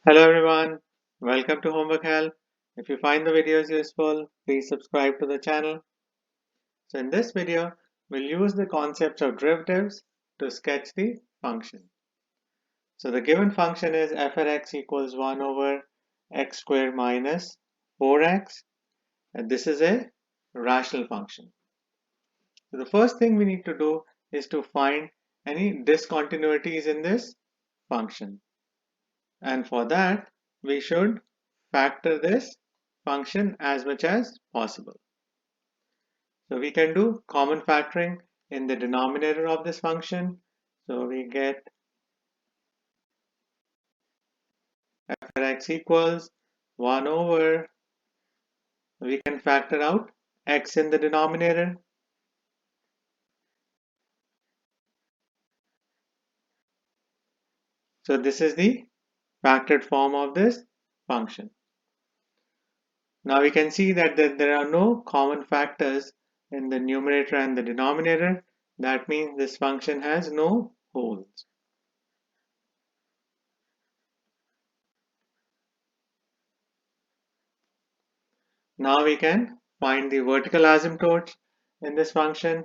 Hello everyone, welcome to Homework Help. If you find the videos useful, please subscribe to the channel. So in this video, we'll use the concepts of derivatives to sketch the function. So the given function is f at x equals 1 over x squared minus 4x, and this is a rational function. So the first thing we need to do is to find any discontinuities in this function. And for that, we should factor this function as much as possible. So we can do common factoring in the denominator of this function. So we get f at x equals 1 over, we can factor out x in the denominator. So this is the factored form of this function. Now we can see that there are no common factors in the numerator and the denominator. That means this function has no poles. Now we can find the vertical asymptotes in this function.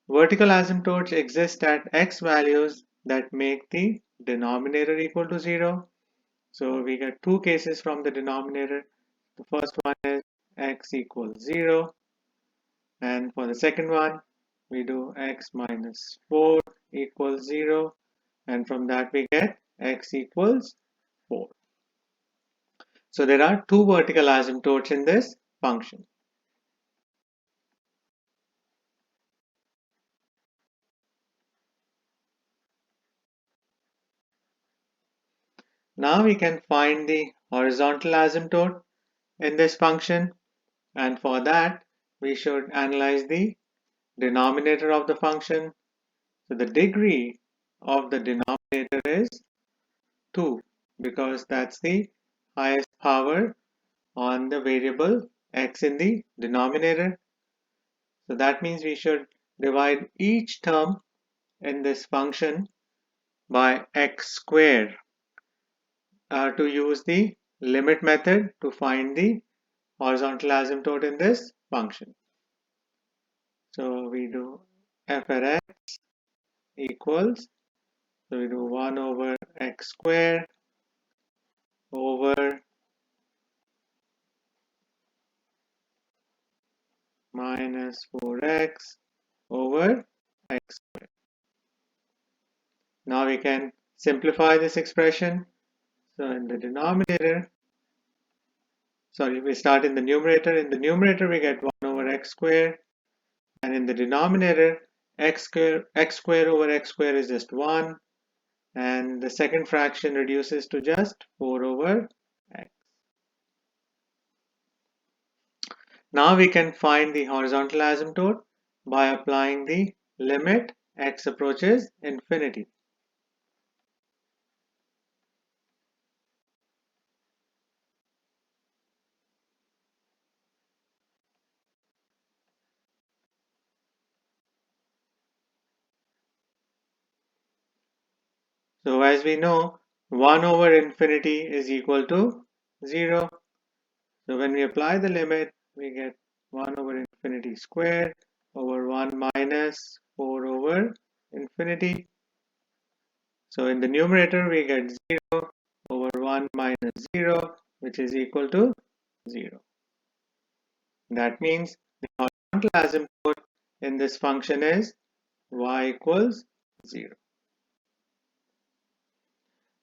Vertical asymptotes exist at x values that make the denominator equal to 0. So we get two cases from the denominator. The first one is x equals 0, and for the second one we do x minus 4 equals 0, and from that we get x equals 4. So there are two vertical asymptotes in this function. Now we can find the horizontal asymptote in this function, and for that we should analyze the denominator of the function. So the degree of the denominator is 2 because that's the highest power on the variable x in the denominator. So that means we should divide each term in this function by x squared to use the limit method to find the horizontal asymptote in this function. So we do f at x equals, so we do 1 over x squared over minus 4x over x squared. Now we can simplify this expression. So in the denominator, we start in the numerator. In the numerator we get 1 over x squared, and in the denominator x squared over x squared is just 1, and the second fraction reduces to just 4 over x. Now we can find the horizontal asymptote by applying the limit x approaches infinity. So as we know, 1 over infinity is equal to 0. So when we apply the limit, we get 1 over infinity squared over 1 minus 4 over infinity. So in the numerator, we get 0 over 1 minus 0, which is equal to 0. That means the horizontal asymptote in this function is y equals 0.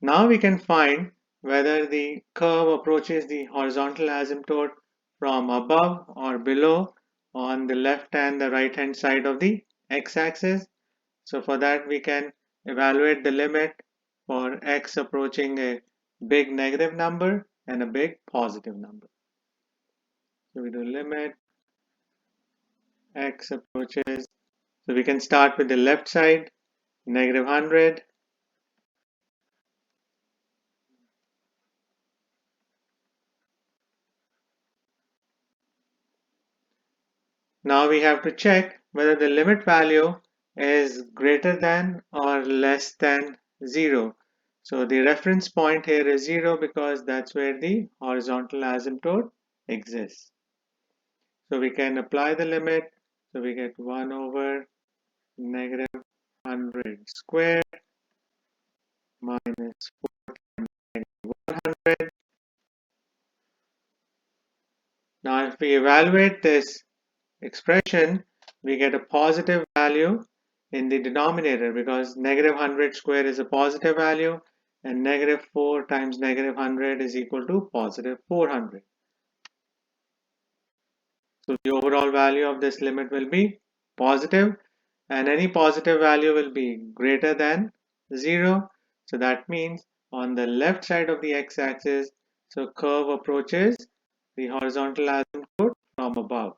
Now we can find whether the curve approaches the horizontal asymptote from above or below on the left and the right hand side of the x-axis. So for that we can evaluate the limit for x approaching a big negative number and a big positive number. So we do limit x approaches. So we can start with the left side, negative 100. Now we have to check whether the limit value is greater than or less than 0. So the reference point here is 0 because that's where the horizontal asymptote exists. So we can apply the limit. So we get 1 over negative 100 squared minus 4 times negative 100. Now if we evaluate this expression, we get a positive value in the denominator because negative 100 squared is a positive value and negative 4 times negative 100 is equal to positive 400. So the overall value of this limit will be positive, and any positive value will be greater than 0. So that means on the left side of the x-axis, so curve approaches the horizontal asymptote from above.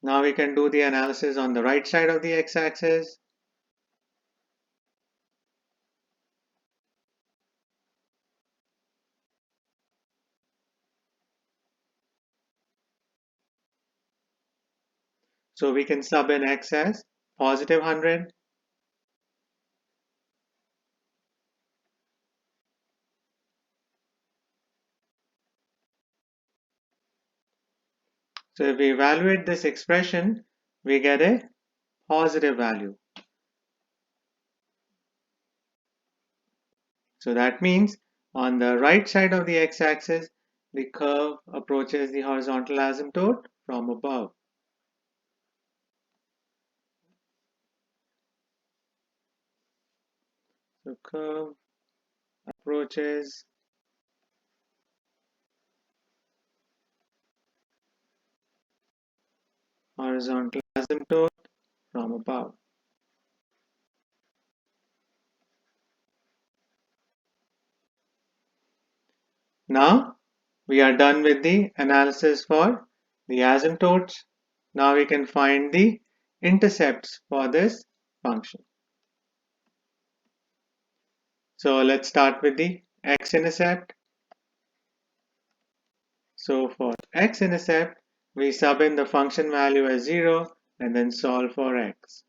Now we can do the analysis on the right side of the x-axis. So we can sub in x as positive 100. So if we evaluate this expression, we get a positive value. So that means on the right side of the x-axis, the curve approaches the horizontal asymptote from above. So curve approaches horizontal asymptote from above. Now we are done with the analysis for the asymptotes. Now we can find the intercepts for this function. So let's start with the x-intercept. So for x-intercept, we sub in the function value as 0 and then solve for x.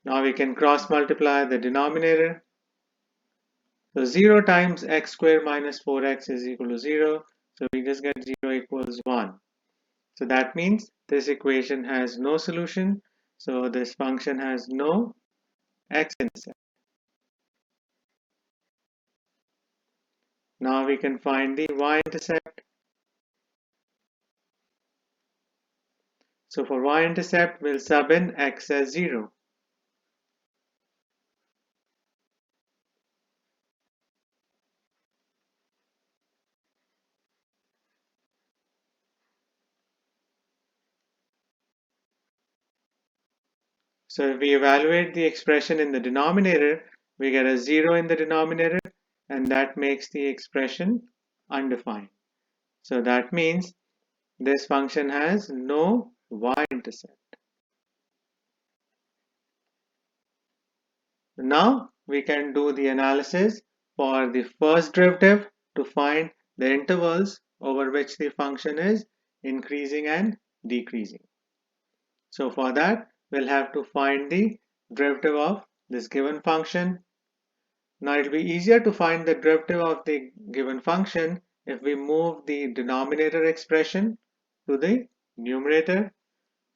Now we can cross multiply the denominator. So 0 times x squared minus 4x is equal to 0. So we just get 0 equals 1. So that means this equation has no solution. So this function has no x-intercept. Now we can find the y-intercept. So for y-intercept, we'll sub in x as 0. So if we evaluate the expression in the denominator, we get a 0 in the denominator, and that makes the expression undefined. So that means this function has no y-intercept. Now we can do the analysis for the first derivative to find the intervals over which the function is increasing and decreasing. So for that, we'll have to find the derivative of this given function. Now it will be easier to find the derivative of the given function if we move the denominator expression to the numerator.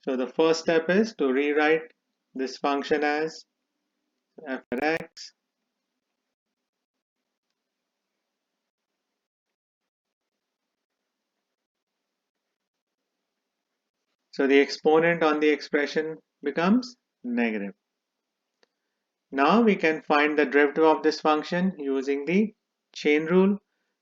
So the first step is to rewrite this function as f at x. So the exponent on the expression becomes negative. Now we can find the derivative of this function using the chain rule.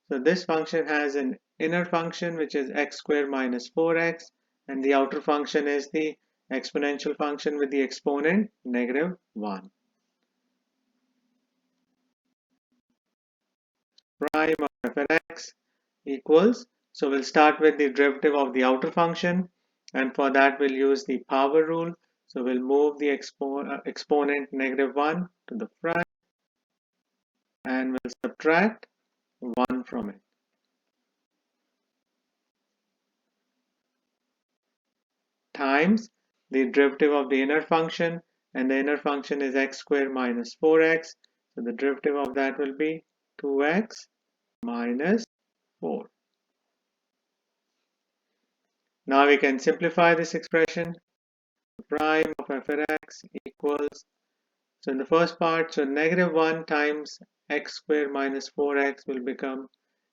So this function has an inner function which is x squared minus 4x, and the outer function is the exponential function with the exponent negative 1. Prime of f at x equals, so we'll start with the derivative of the outer function, And for that, we'll use the power rule. So we'll move the exponent -1 to the front and we'll subtract 1 from it. Times the derivative of the inner function, and the inner function is x squared minus 4x. So the derivative of that will be 2x minus 4. Now we can simplify this expression. Prime of f at x equals, so in the first part, so -1 times x squared minus 4x will become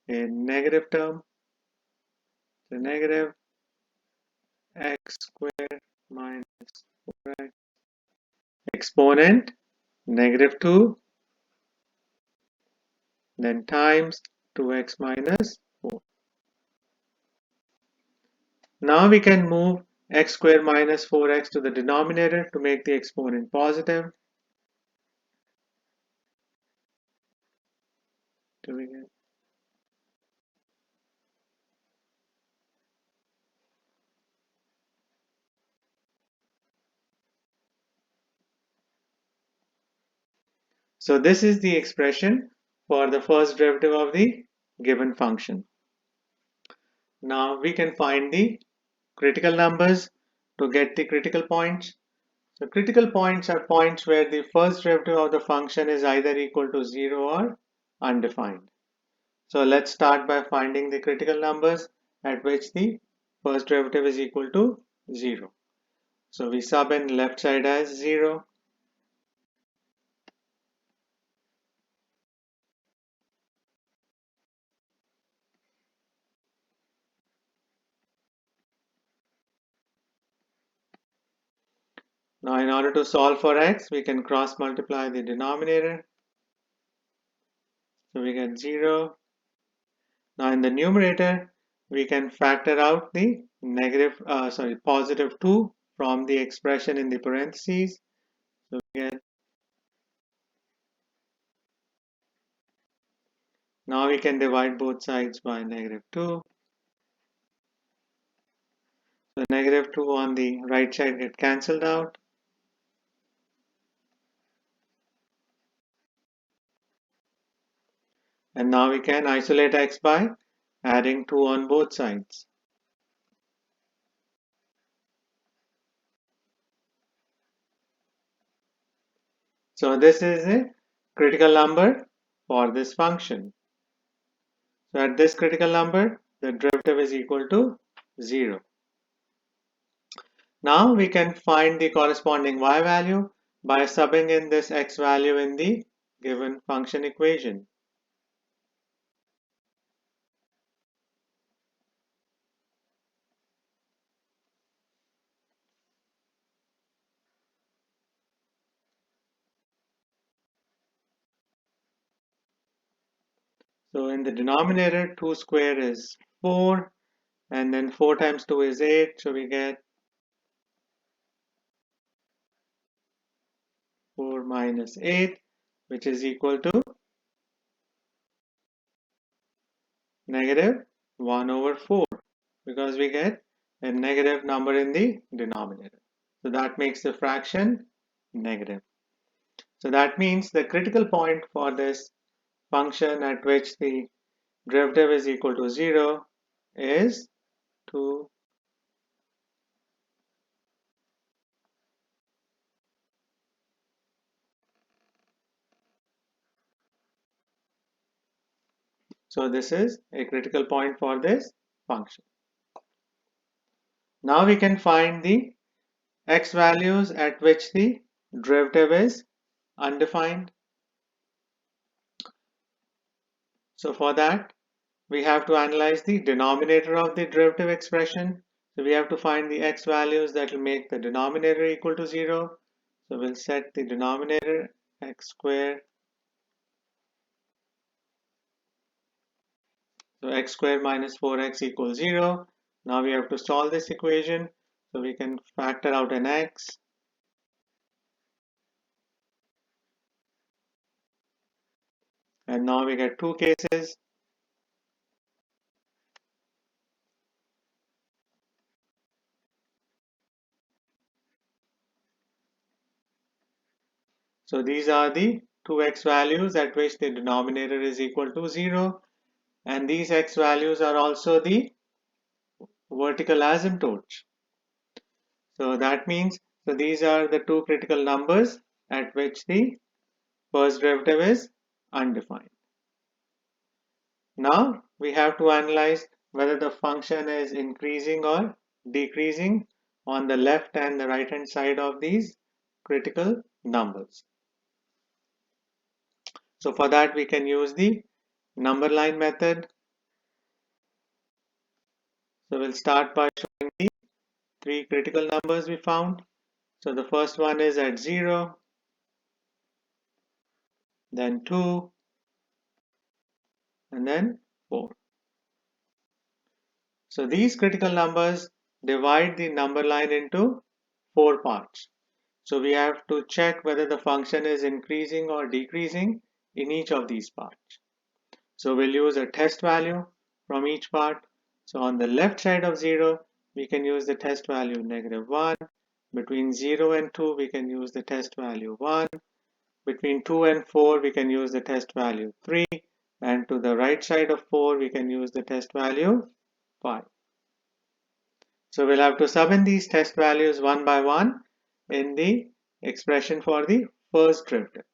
a negative term. So negative x squared minus 4x exponent -2, then times 2x minus 4. Now we can move x squared minus 4x to the denominator to make the exponent positive. Do we get? So this is the expression for the first derivative of the given function. Now we can find the critical numbers to get the critical points. So critical points are points where the first derivative of the function is either equal to 0 or undefined. So let's start by finding the critical numbers at which the first derivative is equal to 0. So we sub in left side as 0. Now in order to solve for x, we can cross multiply the denominator. So we get 0. Now in the numerator, we can factor out the positive 2 from the expression in the parentheses. So we get, now we can divide both sides by -2. So -2 on the right side get cancelled out. And now we can isolate x by adding 2 on both sides. So this is a critical number for this function. So at this critical number, the derivative is equal to 0. Now we can find the corresponding y value by subbing in this x value in the given function equation. So in the denominator, 2 square is 4, and then 4 times 2 is 8, so we get 4 minus 8, which is equal to -1/4, because we get a negative number in the denominator. So that makes the fraction negative. So that means the critical point for this function at which the derivative is equal to 0 is 2. So this is a critical point for this function. Now we can find the x values at which the derivative is undefined. So for that, we have to analyze the denominator of the derivative expression. So we have to find the x values that will make the denominator equal to 0. So we'll set the denominator x squared. So x squared minus 4x equals 0. Now we have to solve this equation. So we can factor out an x. And now we get two cases. So these are the two x values at which the denominator is equal to 0, and these x values are also the vertical asymptotes. So that means, so these are the two critical numbers at which the first derivative is undefined. Now we have to analyze whether the function is increasing or decreasing on the left and the right hand side of these critical numbers. So for that we can use the number line method. So we'll start by showing the three critical numbers we found. So the first one is at 0, then 2, and then 4. So these critical numbers divide the number line into 4 parts. So we have to check whether the function is increasing or decreasing in each of these parts. So we'll use a test value from each part. So on the left side of 0, we can use the test value -1. Between 0 and 2, we can use the test value 1. Between 2 and 4, we can use the test value 3. And to the right side of 4, we can use the test value 5. So we'll have to sub in these test values one by one in the expression for the first derivative.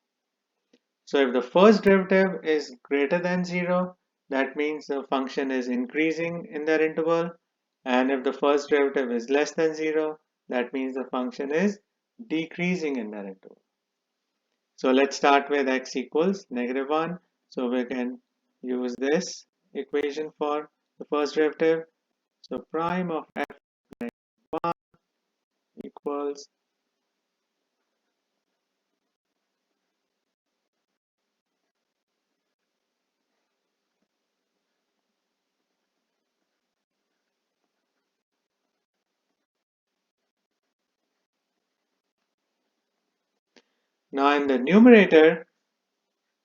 So if the first derivative is greater than 0, that means the function is increasing in that interval. And if the first derivative is less than 0, that means the function is decreasing in that interval. So let's start with x equals -1. So we can use this equation for the first derivative. So prime of f -1 equals, now in the numerator,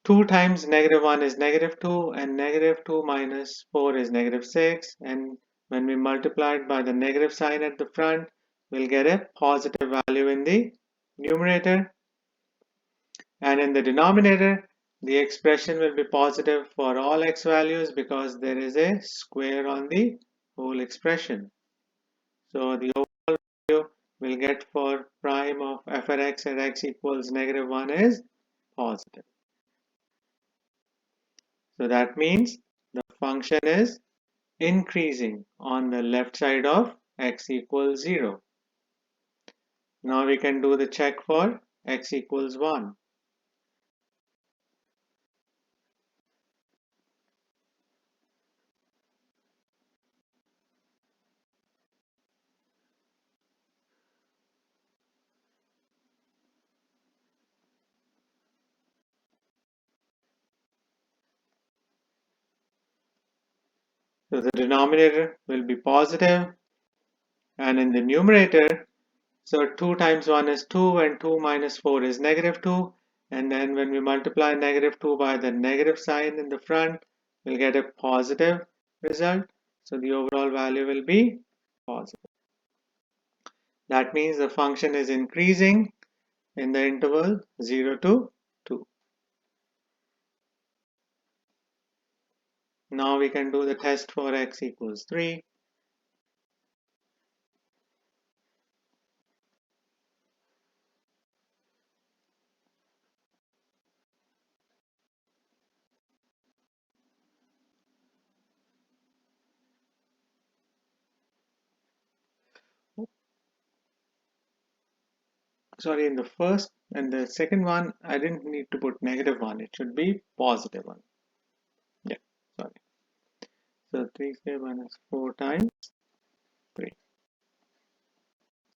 2 times -1 is -2, and -2 minus 4 is -6, and when we multiply it by the negative sign at the front, we'll get a positive value in the numerator, and in the denominator, the expression will be positive for all x values because there is a square on the whole expression. So the overall value we'll get for prime of f at x equals -1 is positive. So that means the function is increasing on the left side of x equals 0. Now we can do the check for x equals 1. So the denominator will be positive, and in the numerator, so 2 times 1 is 2 and 2 minus 4 is -2, and then when we multiply -2 by the negative sign in the front, we'll get a positive result. So the overall value will be positive. That means the function is increasing in the interval 0 to 2. Now we can do the test for x equals 3. Sorry, in the first and the second one, I didn't need to put -1. It should be +1. Yeah, sorry. So 3 square minus 4 times 3.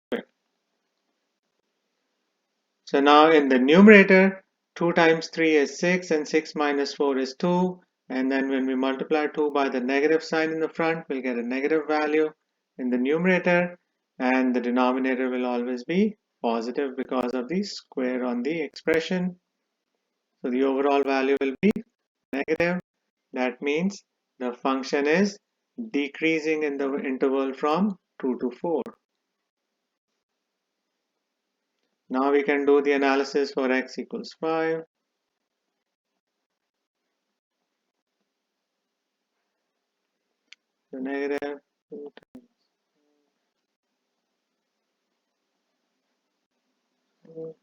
Square. So now in the numerator, 2 times 3 is 6 and 6 minus 4 is 2. And then when we multiply 2 by the negative sign in the front, we'll get a negative value in the numerator, and the denominator will always be positive because of the square on the expression. So the overall value will be negative. That means the function is decreasing in the interval from 2 to 4. Now we can do the analysis for x equals 5. So negative 2 times 2.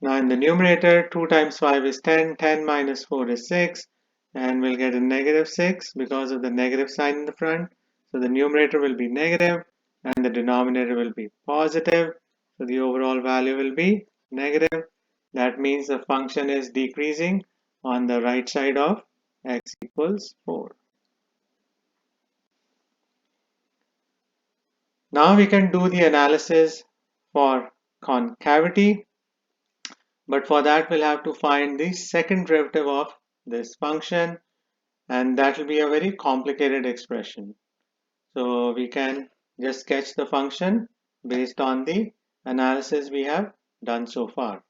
Now in the numerator, 2 times 5 is 10, 10 minus 4 is 6, and we'll get a negative 6 because of the negative sign in the front. So the numerator will be negative and the denominator will be positive. So the overall value will be negative. That means the function is decreasing on the right side of x equals 4. Now we can do the analysis for concavity. But for that, we'll have to find the second derivative of this function, and that will be a very complicated expression. So we can just sketch the function based on the analysis we have done so far.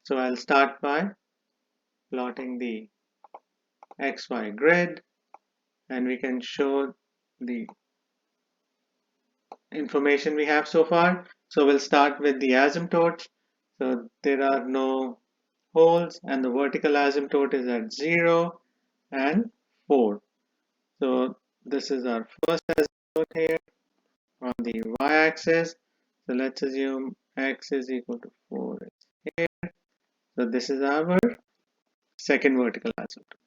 So I'll start by plotting the XY grid, and we can show the information we have so far. So we'll start with the asymptotes. So there are no holes and the vertical asymptote is at 0 and 4. So this is our first asymptote here on the y-axis. So let's assume x is equal to 4 is here. So this is our second vertical asymptote.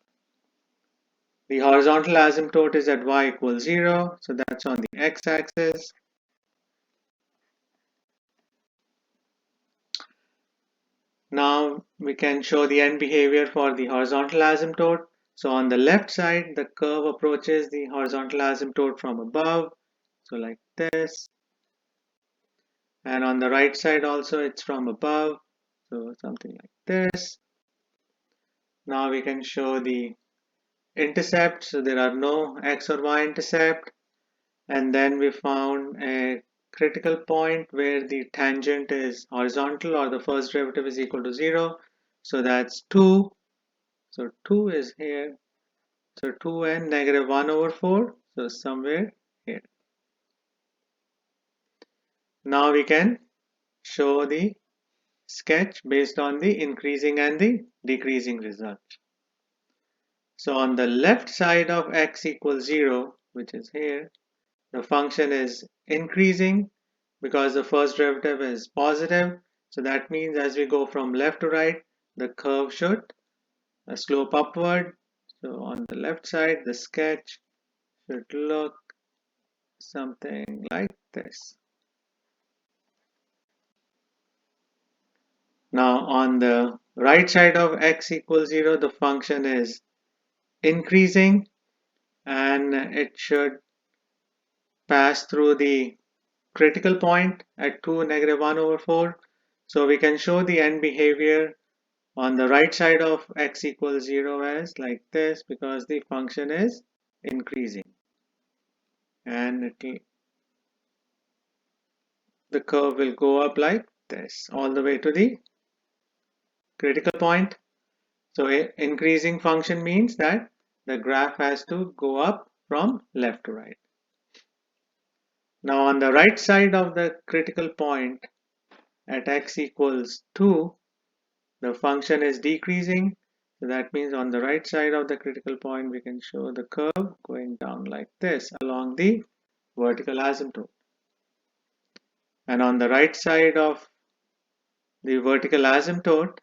The horizontal asymptote is at y equals 0. So that's on the x-axis. Now we can show the end behavior for the horizontal asymptote. So on the left side, the curve approaches the horizontal asymptote from above. So like this. And on the right side also, it's from above. So something like this. Now we can show the intercept. So there are no x or y intercept. And then we found a critical point where the tangent is horizontal or the first derivative is equal to 0. So that's 2. So 2 is here. So 2 and negative 1 over 4. So somewhere here. Now we can show the sketch based on the increasing and the decreasing result. So on the left side of x equals 0, which is here, the function is increasing because the first derivative is positive. So that means as we go from left to right, the curve should slope upward. So on the left side, the sketch should look something like this. Now on the right side of x equals 0, the function is increasing and it should pass through the critical point at 2 negative 1 over 4. So we can show the end behavior on the right side of x equals 0 as like this because the function is increasing and the curve will go up like this all the way to the critical point. So increasing function means that the graph has to go up from left to right. Now on the right side of the critical point at x equals 2, the function is decreasing. So that means on the right side of the critical point, we can show the curve going down like this along the vertical asymptote. And on the right side of the vertical asymptote,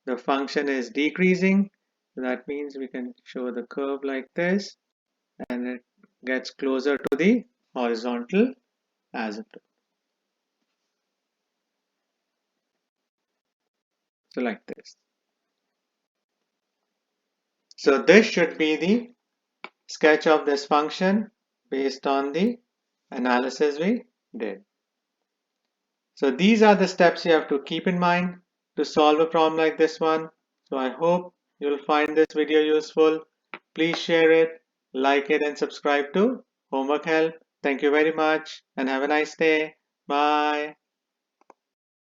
the function is decreasing. So that means we can show the curve like this and it gets closer to the horizontal asymptote. So like this. So this should be the sketch of this function based on the analysis we did. So these are the steps you have to keep in mind to solve a problem like this one. So I hope you'll find this video useful. Please share it, like it, and subscribe to Homework Help. Thank you very much and have a nice day. Bye.